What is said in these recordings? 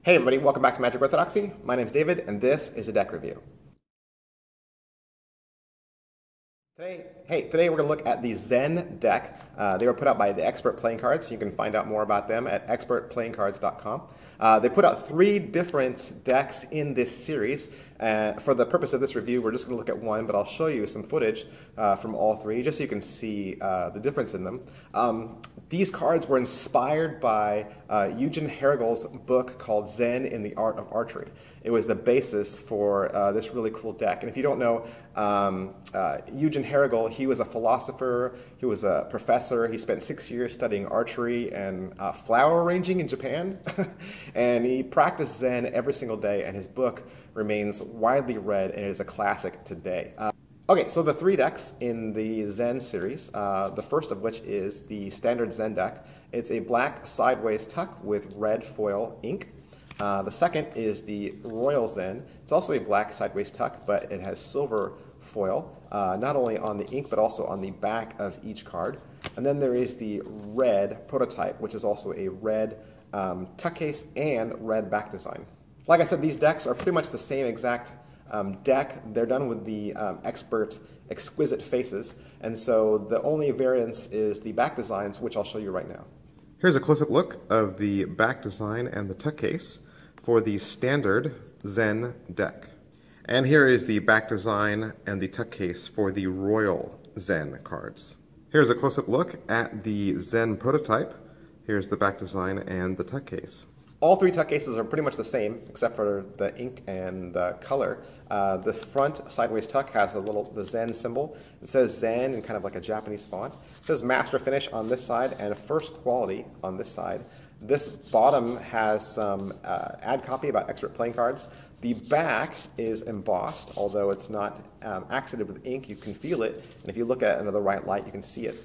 Hey everybody, welcome back to Magic Orthodoxy. My name is David, and this is a deck review. Today we're going to look at the Zen Deck. They were put out by the Expert Playing Cards. You can find out more about them at expertplayingcards.com. They put out 3 different decks in this series. For the purpose of this review, we're just going to look at one, but I'll show you some footage from all 3 just so you can see the difference in them. These cards were inspired by Eugen Herrigel's book called Zen in the Art of Archery. It was the basis for this really cool deck. And if you don't know, Eugen Herrigel, he was a philosopher, he was a professor, he spent 6 years studying archery and flower arranging in Japan, and he practiced Zen every single day, and his book remains widely read, and it is a classic today. Okay, so the 3 decks in the Zen series, the first of which is the standard Zen deck. It's a black sideways tuck with red foil ink. The second is the Royal Zen. It's also a black sideways tuck, but it has silver foil, not only on the ink, but also on the back of each card. And then there is the red prototype, which is also a red tuck case and red back design. Like I said, these decks are pretty much the same exact deck. They're done with the Expert exquisite faces, and so the only variance is the back designs, which I'll show you right now. Here's a close-up look of the back design and the tuck case for the standard Zen deck. And here is the back design and the tuck case for the Royal Zen cards. Here's a close-up look at the Zen prototype. Here's the back design and the tuck case. All 3 tuck cases are pretty much the same, except for the ink and the color. The front sideways tuck has the Zen symbol. It says Zen in kind of like a Japanese font. It says Master Finish on this side and First Quality on this side. This bottom has some ad copy about Expert Playing Cards. The back is embossed, although it's not accented with ink. You can feel it, and if you look at it under the right light, you can see it.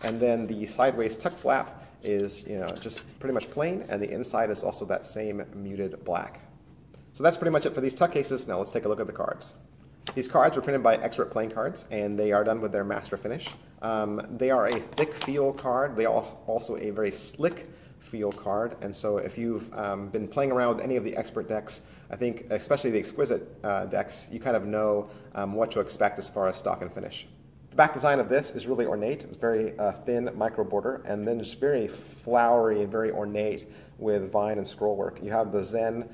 And then the sideways tuck flap is, just pretty much plain, and the inside is also that same muted black. So that's pretty much it for these tuck cases. Now let's take a look at the cards. These cards were printed by Expert Playing Cards, and they are done with their Master Finish. They are a thick feel card. They are also a very slick feel card, and so if you've been playing around with any of the Expert decks, I think especially the exquisite decks, you kind of know what to expect as far as stock and finish. The back design of this is really ornate. It's very thin micro border, and then just very flowery and very ornate with vine and scroll work. You have the Zen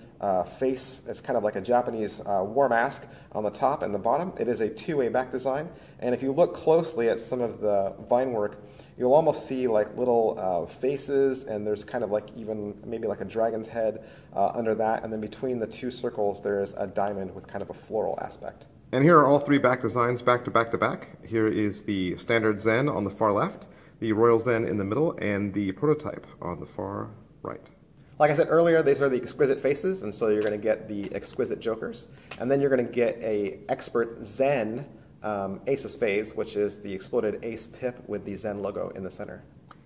face. It's kind of like a Japanese war mask on the top and the bottom. It is a 2-way back design, and if you look closely at some of the vine work, you'll almost see like little faces, and there's kind of like even maybe like a dragon's head under that, and then between the 2 circles there's a diamond with kind of a floral aspect. And here are all 3 back designs back to back to back. Here is the standard Zen on the far left, the Royal Zen in the middle, and the prototype on the far right. Like I said earlier, these are the exquisite faces, and so you're going to get the exquisite jokers. And then you're going to get a Expert Zen Ace of Spades, which is the exploded ace pip with the Zen logo in the center.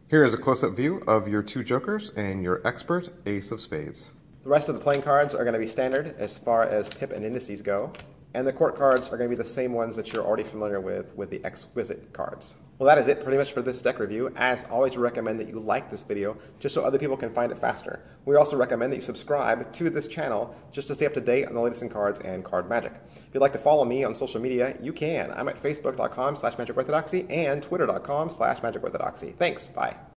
Here is a close-up view of your 2 jokers and your Expert Ace of Spades. The rest of the playing cards are going to be standard as far as pip and indices go. And the court cards are going to be the same ones that you're already familiar with the exquisite cards. Well, that is it pretty much for this deck review. As always, we recommend that you like this video just so other people can find it faster. We also recommend that you subscribe to this channel just to stay up to date on the latest in cards and card magic. If you'd like to follow me on social media, you can. I'm at facebook.com/magicOrthodoxy and twitter.com/magicOrthodoxy. Thanks. Bye.